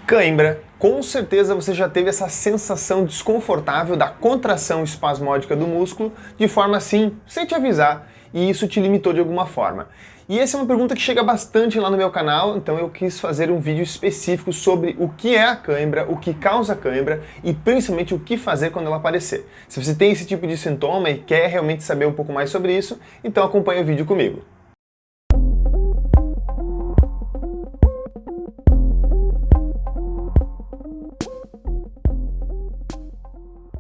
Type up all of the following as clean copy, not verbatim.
Cãibra, com certeza você já teve essa sensação desconfortável da contração espasmódica do músculo de forma assim, sem te avisar, e isso te limitou de alguma forma. E essa é uma pergunta que chega bastante lá no meu canal, então eu quis fazer um vídeo específico sobre o que é a cãibra, o que causa a cãibra e principalmente o que fazer quando ela aparecer. Se você tem esse tipo de sintoma e quer realmente saber um pouco mais sobre isso, então acompanhe o vídeo comigo.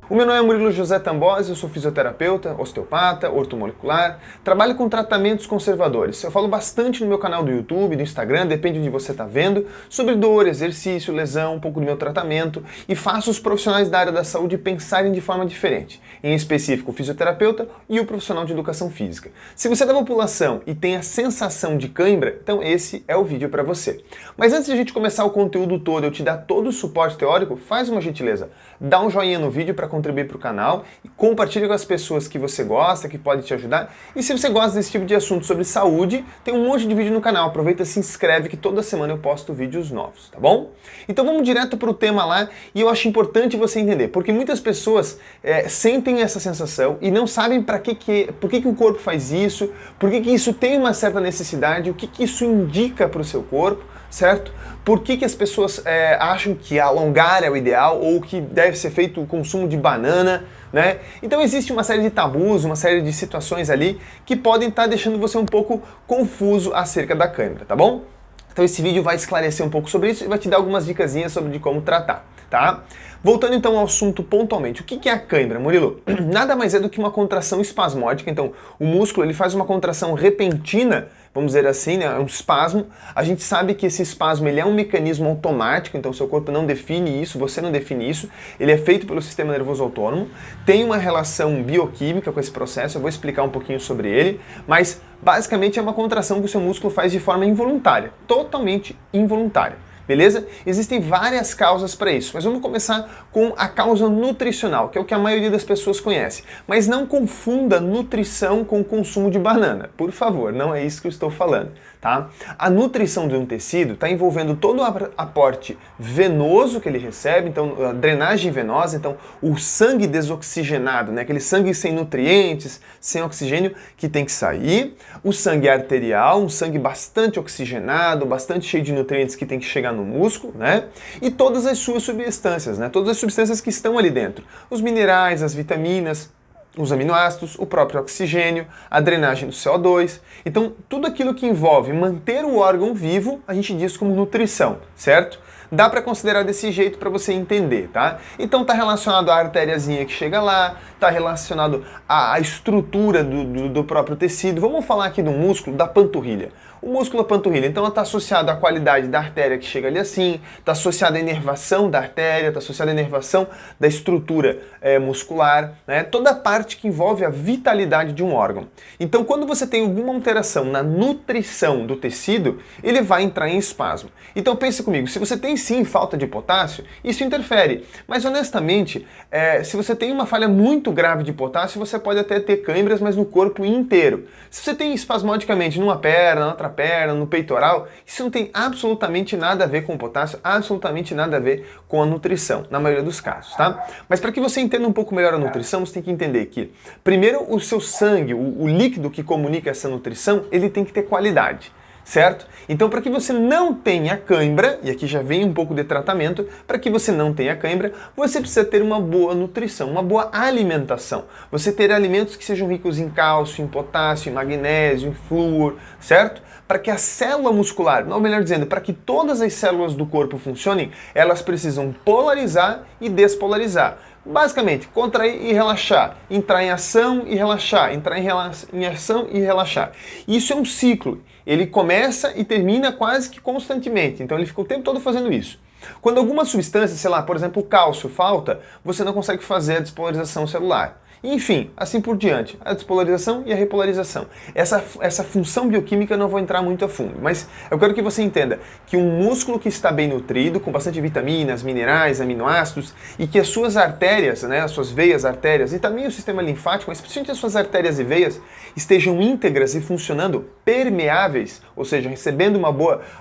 O meu nome é Murilo José Tambosi, eu sou fisioterapeuta, osteopata, ortomolecular, trabalho com tratamentos conservadores. Eu falo bastante no meu canal do YouTube, do Instagram, depende de onde você está vendo, sobre dor, exercício, lesão, um pouco do meu tratamento e faço os profissionais da área da saúde pensarem de forma diferente, em específico o fisioterapeuta e o profissional de educação física. Se você é da população e tem a sensação de cãibra, então esse é o vídeo para você. Mas antes de a gente começar o conteúdo todo, eu te dar todo o suporte teórico, faz uma gentileza, dá um joinha no vídeo para contribuir para o canal e compartilhe com as pessoas que você gosta, que pode te ajudar. E se você gosta desse tipo de assunto sobre saúde, tem um monte de vídeo no canal. Aproveita e se inscreve que toda semana eu posto vídeos novos, tá bom? Então vamos direto para o tema lá e eu acho importante você entender, porque muitas pessoas sentem essa sensação e não sabem por que o corpo faz isso, por que isso tem uma certa necessidade, o que isso indica para o seu corpo, certo? Por que as pessoas acham que alongar é o ideal ou que deve ser feito o consumo de banana, né? Então existe uma série de tabus, uma série de situações ali que podem estar deixando você um pouco confuso acerca da cãibra, tá bom? Então esse vídeo vai esclarecer um pouco sobre isso e vai te dar algumas dicasinhas sobre de como tratar, tá? Voltando então ao assunto pontualmente, o que é a cãibra, Murilo? Nada mais é do que uma contração espasmódica, então o músculo ele faz uma contração repentina, vamos dizer assim, né? É um espasmo. A gente sabe que esse espasmo ele é um mecanismo automático, então o seu corpo não define isso, você não define isso, ele é feito pelo sistema nervoso autônomo, tem uma relação bioquímica com esse processo, eu vou explicar um pouquinho sobre ele, mas basicamente é uma contração que o seu músculo faz de forma involuntária, totalmente involuntária. Beleza? Existem várias causas para isso, mas vamos começar com a causa nutricional, que é o que a maioria das pessoas conhece. Mas não confunda nutrição com o consumo de banana, por favor, não é isso que eu estou falando, tá? A nutrição de um tecido está envolvendo todo o aporte venoso que ele recebe, então a drenagem venosa, então o sangue desoxigenado, né? Aquele sangue sem nutrientes, sem oxigênio que tem que sair, o sangue arterial, um sangue bastante oxigenado, bastante cheio de nutrientes que tem que chegar no músculo, né? E todas as suas substâncias, né? Todas as substâncias que estão ali dentro. Os minerais, as vitaminas, os aminoácidos, o próprio oxigênio, a drenagem do CO2. Então, tudo aquilo que envolve manter o órgão vivo, a gente diz como nutrição, certo? Dá para considerar desse jeito para você entender, tá? Então tá relacionado à artériazinha que chega lá, tá relacionado à estrutura do próprio tecido. Vamos falar aqui do músculo da panturrilha. O músculo da panturrilha, então, está associado à qualidade da artéria que chega ali assim, está associado à inervação da artéria, está associado à inervação da estrutura muscular, né? Toda a parte que envolve a vitalidade de um órgão. Então, quando você tem alguma alteração na nutrição do tecido, ele vai entrar em espasmo. Então, pense comigo, se você tem sim falta de potássio, isso interfere. Mas, honestamente, se você tem uma falha muito grave de potássio, você pode até ter câimbras, mas no corpo inteiro. Se você tem espasmodicamente numa perna, na outra perna, no peitoral, isso não tem absolutamente nada a ver com o potássio, absolutamente nada a ver com a nutrição, na maioria dos casos, tá? Mas para que você entenda um pouco melhor a nutrição, você tem que entender que, primeiro, o seu sangue, o líquido que comunica essa nutrição, ele tem que ter qualidade. Certo? Então, para que você não tenha cãibra, e aqui já vem um pouco de tratamento, para que você não tenha cãibra, você precisa ter uma boa nutrição, uma boa alimentação. Você ter alimentos que sejam ricos em cálcio, em potássio, em magnésio, em flúor, certo? Para que a célula muscular, ou melhor dizendo, para que todas as células do corpo funcionem, elas precisam polarizar e despolarizar. Basicamente, contrair e relaxar, entrar em ação e relaxar, entrar em ação e relaxar. Isso é um ciclo. Ele começa e termina quase que constantemente, então ele fica o tempo todo fazendo isso. Quando alguma substância, sei lá, por exemplo, o cálcio falta, você não consegue fazer a despolarização celular. Enfim, assim por diante, a despolarização e a repolarização. Essa função bioquímica eu não vou entrar muito a fundo, mas eu quero que você entenda que um músculo que está bem nutrido, com bastante vitaminas, minerais, aminoácidos, e que as suas artérias, né, as suas veias, artérias, e também o sistema linfático, mas principalmente as suas artérias e veias, estejam íntegras e funcionando permeáveis, ou seja, recebendo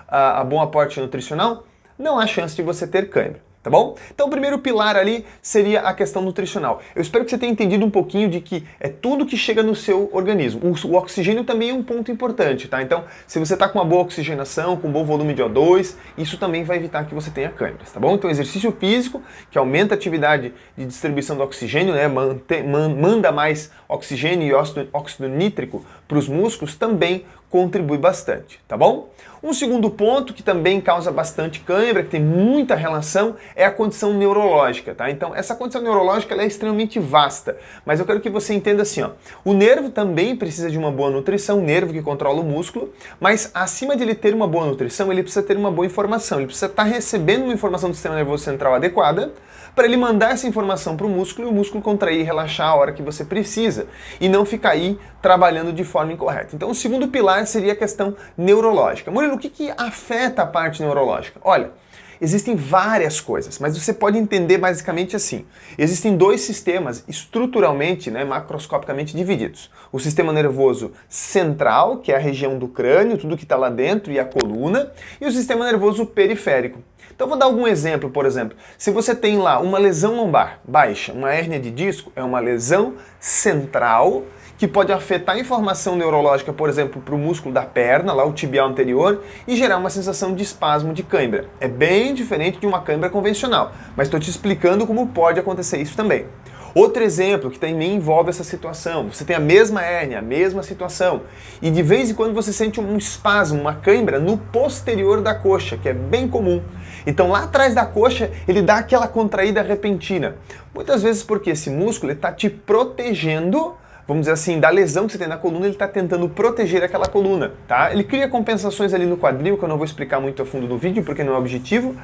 a bom aporte nutricional, não há chance de você ter cãibra. Tá bom? Então o primeiro pilar ali seria a questão nutricional. Eu espero que você tenha entendido um pouquinho de que é tudo que chega no seu organismo. O oxigênio também é um ponto importante, tá? Então, se você está com uma boa oxigenação, com um bom volume de O2, isso também vai evitar que você tenha câimbras, tá bom? Então exercício físico, que aumenta a atividade de distribuição do oxigênio, né? Manda mais oxigênio e óxido nítrico para os músculos, também contribui bastante, tá bom? Um segundo ponto que também causa bastante cãibra, que tem muita relação, é a condição neurológica, tá? Então, essa condição neurológica ela é extremamente vasta, mas eu quero que você entenda assim, ó. O nervo também precisa de uma boa nutrição, o nervo que controla o músculo, mas acima de ele ter uma boa nutrição, ele precisa ter uma boa informação, ele precisa estar recebendo uma informação do sistema nervoso central adequada, para ele mandar essa informação para o músculo e o músculo contrair e relaxar a hora que você precisa e não ficar aí trabalhando de forma incorreta. Então o segundo pilar seria a questão neurológica. Murilo, o que afeta a parte neurológica? Olha, existem várias coisas, mas você pode entender basicamente assim. Existem dois sistemas estruturalmente, né, macroscopicamente divididos. O sistema nervoso central, que é a região do crânio, tudo que está lá dentro, e a coluna, e o sistema nervoso periférico. Então vou dar algum exemplo, por exemplo. Se você tem lá uma lesão lombar baixa, uma hérnia de disco, é uma lesão central que pode afetar a informação neurológica, por exemplo, para o músculo da perna, lá o tibial anterior, e gerar uma sensação de espasmo de cãibra. É bem diferente de uma cãibra convencional, mas estou te explicando como pode acontecer isso também. Outro exemplo que também envolve essa situação, você tem a mesma hérnia, a mesma situação, e de vez em quando você sente um espasmo, uma cãibra no posterior da coxa, que é bem comum. Então lá atrás da coxa ele dá aquela contraída repentina. Muitas vezes porque esse músculo está te protegendo, vamos dizer assim, da lesão que você tem na coluna, ele está tentando proteger aquela coluna, tá? Ele cria compensações ali no quadril, que eu não vou explicar muito a fundo no vídeo, porque não é objetivo,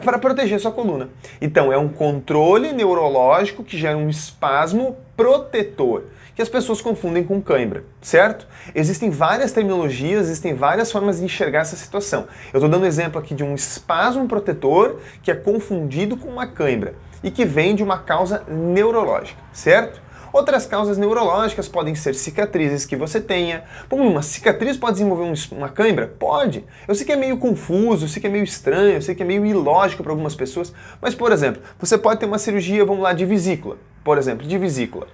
para proteger sua coluna. Então, é um controle neurológico que gera um espasmo protetor, que as pessoas confundem com cãibra, certo? Existem várias terminologias, existem várias formas de enxergar essa situação. Eu estou dando exemplo aqui de um espasmo protetor que é confundido com uma cãibra e que vem de uma causa neurológica, certo? Outras causas neurológicas podem ser cicatrizes que você tenha. Pô, uma cicatriz pode desenvolver uma cãibra? Pode. Eu sei que é meio confuso, eu sei que é meio estranho, eu sei que é meio ilógico para algumas pessoas, mas, por exemplo, você pode ter uma cirurgia, vamos lá, de vesícula, por exemplo, de vesícula.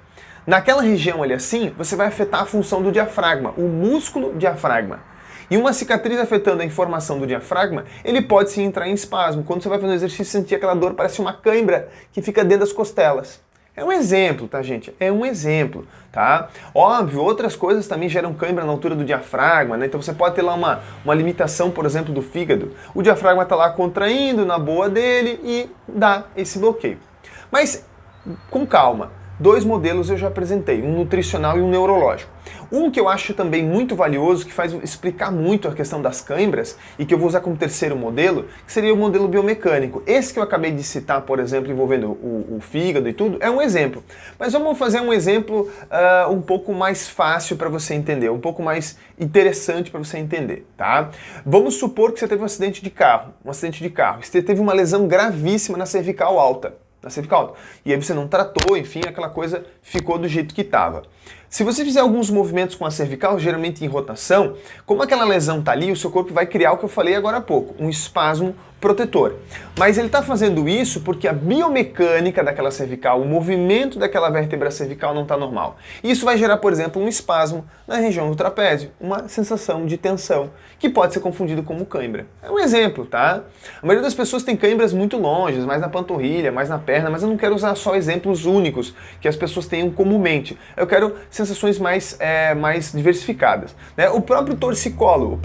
Naquela região ali assim, você vai afetar a função do diafragma, o músculo diafragma. E uma cicatriz afetando a informação do diafragma, ele pode sim entrar em espasmo. Quando você vai fazer um exercício, sentir aquela dor, parece uma cãibra que fica dentro das costelas. É um exemplo, tá, gente? É um exemplo, tá? Óbvio, outras coisas também geram cãibra na altura do diafragma, né? Então você pode ter lá uma limitação, por exemplo, do fígado. O diafragma tá lá contraindo na boa dele e dá esse bloqueio. Mas, com calma. Dois modelos eu já apresentei, um nutricional e um neurológico. Um que eu acho também muito valioso, que faz explicar muito a questão das cãibras e que eu vou usar como terceiro modelo, que seria o modelo biomecânico. Esse que eu acabei de citar, por exemplo, envolvendo o fígado e tudo, é um exemplo. Mas vamos fazer um exemplo um pouco mais fácil para você entender, um pouco mais interessante para você entender, tá? Vamos supor que você teve um acidente de carro, Você teve uma lesão gravíssima na cervical alta. E aí você não tratou, enfim, aquela coisa ficou do jeito que estava. Se você fizer alguns movimentos com a cervical, geralmente em rotação, como aquela lesão está ali, o seu corpo vai criar o que eu falei agora há pouco, um espasmo protetor. Mas ele está fazendo isso porque a biomecânica daquela cervical, o movimento daquela vértebra cervical não está normal. Isso vai gerar, por exemplo, um espasmo na região do trapézio, uma sensação de tensão, que pode ser confundido como cãibra. É um exemplo, tá? A maioria das pessoas tem cãibras muito longe, mais na panturrilha, mais na perna, mas eu não quero usar só exemplos únicos que as pessoas tenham comumente. Eu quero sensações mais diversificadas, né? O próprio torcicolo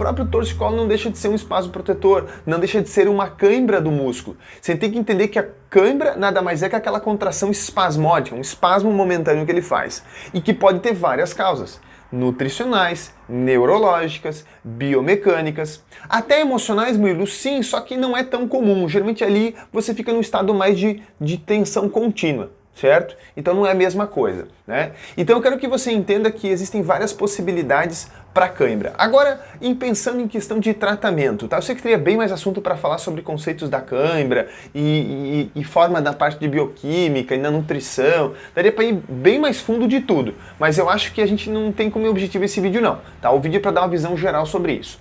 não deixa de ser um espasmo protetor, não deixa de ser uma cãibra do músculo. Você tem que entender que a cãibra nada mais é que aquela contração espasmódica, um espasmo momentâneo que ele faz, e que pode ter várias causas. Nutricionais, neurológicas, biomecânicas, até emocionais, Murilo, sim, só que não é tão comum. Geralmente ali você fica num estado mais de tensão contínua, certo? Então não é a mesma coisa, né? Então eu quero que você entenda que existem várias possibilidades para cãibra. Agora, pensando em questão de tratamento, tá? Eu sei que teria bem mais assunto para falar sobre conceitos da cãibra e forma da parte de bioquímica e na nutrição. Daria para ir bem mais fundo de tudo, mas eu acho que a gente não tem como objetivo esse vídeo não, tá? O vídeo é para dar uma visão geral sobre isso.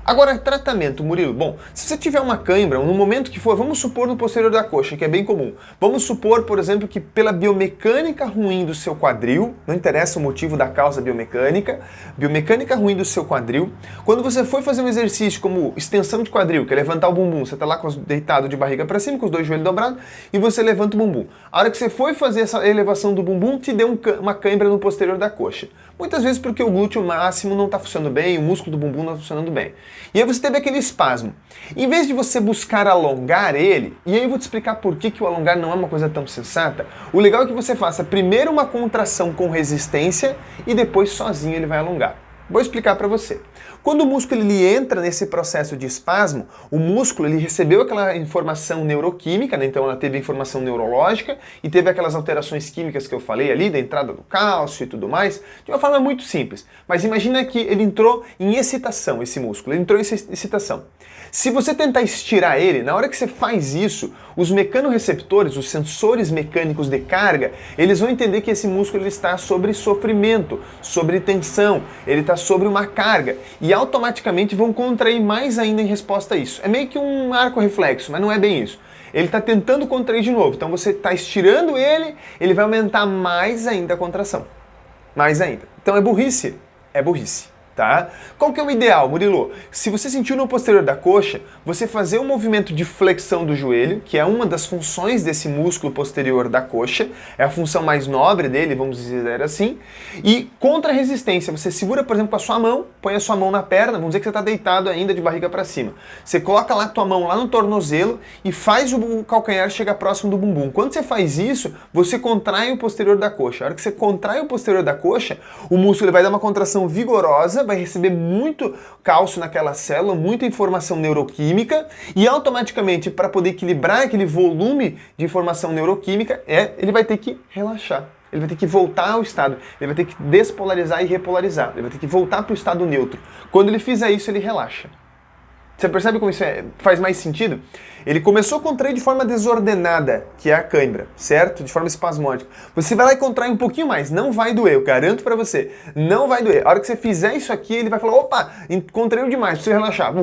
Agora, tratamento, Murilo. Bom, se você tiver uma cãibra, no momento que for, vamos supor no posterior da coxa, que é bem comum. Vamos supor, por exemplo, que pela biomecânica ruim do seu quadril, não interessa o motivo da causa biomecânica ruim do seu quadril, quando você for fazer um exercício como extensão de quadril, que é levantar o bumbum, você está lá deitado de barriga para cima, com os dois joelhos dobrados, e você levanta o bumbum. A hora que você foi fazer essa elevação do bumbum, te deu uma cãibra no posterior da coxa. Muitas vezes porque o glúteo máximo não está funcionando bem, o músculo do bumbum não está funcionando bem. E aí você teve aquele espasmo. Em vez de você buscar alongar ele, e aí eu vou te explicar por que o alongar não é uma coisa tão sensata, o legal é que você faça primeiro uma contração com resistência e depois sozinho ele vai alongar. Vou explicar para você. Quando o músculo ele entra nesse processo de espasmo, o músculo ele recebeu aquela informação neuroquímica, né? Então ela teve informação neurológica e teve aquelas alterações químicas que eu falei ali, da entrada do cálcio e tudo mais, de uma forma muito simples. Mas imagina que ele entrou em excitação, esse músculo, ele entrou em excitação. Se você tentar estirar ele, na hora que você faz isso, os mecanorreceptores, os sensores mecânicos de carga, eles vão entender que esse músculo ele está sobre sofrimento, sobre tensão, ele está sobre uma carga e automaticamente vão contrair mais ainda em resposta a isso. É meio que um arco reflexo, mas não é bem isso. Ele está tentando contrair de novo, então você está estirando ele vai aumentar mais ainda a contração. Mais ainda. Então é burrice? É burrice. Tá? Qual que é o ideal, Murilo? Se você sentiu no posterior da coxa, você fazer um movimento de flexão do joelho, que é uma das funções desse músculo posterior da coxa, é a função mais nobre dele, vamos dizer assim, e contra a resistência, você segura, por exemplo, com a sua mão, põe a sua mão na perna, vamos dizer que você está deitado ainda de barriga para cima. Você coloca lá a tua mão lá no tornozelo e faz o calcanhar chegar próximo do bumbum. Quando você faz isso, você contrai o posterior da coxa. A hora que você contrai o posterior da coxa, o músculo vai dar uma contração vigorosa, vai receber muito cálcio naquela célula, muita informação neuroquímica e automaticamente para poder equilibrar aquele volume de informação neuroquímica, ele vai ter que relaxar. Ele vai ter que voltar ao estado, ele vai ter que despolarizar e repolarizar, ele vai ter que voltar para o estado neutro. Quando ele fizer isso, ele relaxa. Você percebe como isso faz mais sentido? Ele começou a contrair de forma desordenada, que é a cãibra, certo? De forma espasmódica. Você vai lá e contrai um pouquinho mais, não vai doer, eu garanto pra você, não vai doer. A hora que você fizer isso aqui, ele vai falar, opa, contraiu demais, preciso relaxar.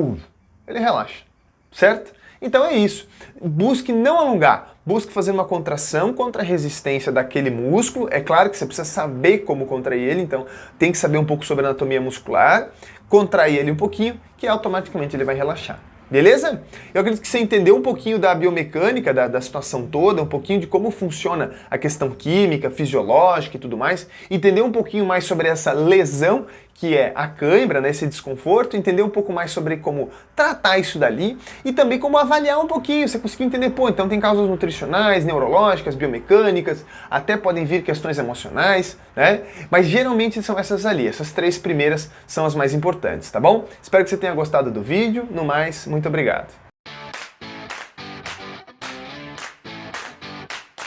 Ele relaxa, certo? Então é isso. Busque não alongar, busque fazer uma contração contra a resistência daquele músculo. É claro que você precisa saber como contrair ele, então tem que saber um pouco sobre anatomia muscular, contrair ele um pouquinho, que automaticamente ele vai relaxar. Beleza? Eu acredito que você entendeu um pouquinho da biomecânica, da situação toda, um pouquinho de como funciona a questão química, fisiológica e tudo mais, entendeu um pouquinho mais sobre essa lesão que é a cãibra, né, esse desconforto, entender um pouco mais sobre como tratar isso dali e também como avaliar um pouquinho, você conseguiu entender, pô, então tem causas nutricionais, neurológicas, biomecânicas, até podem vir questões emocionais, né? Mas geralmente são essas ali, essas três primeiras são as mais importantes, tá bom? Espero que você tenha gostado do vídeo, no mais, muito obrigado.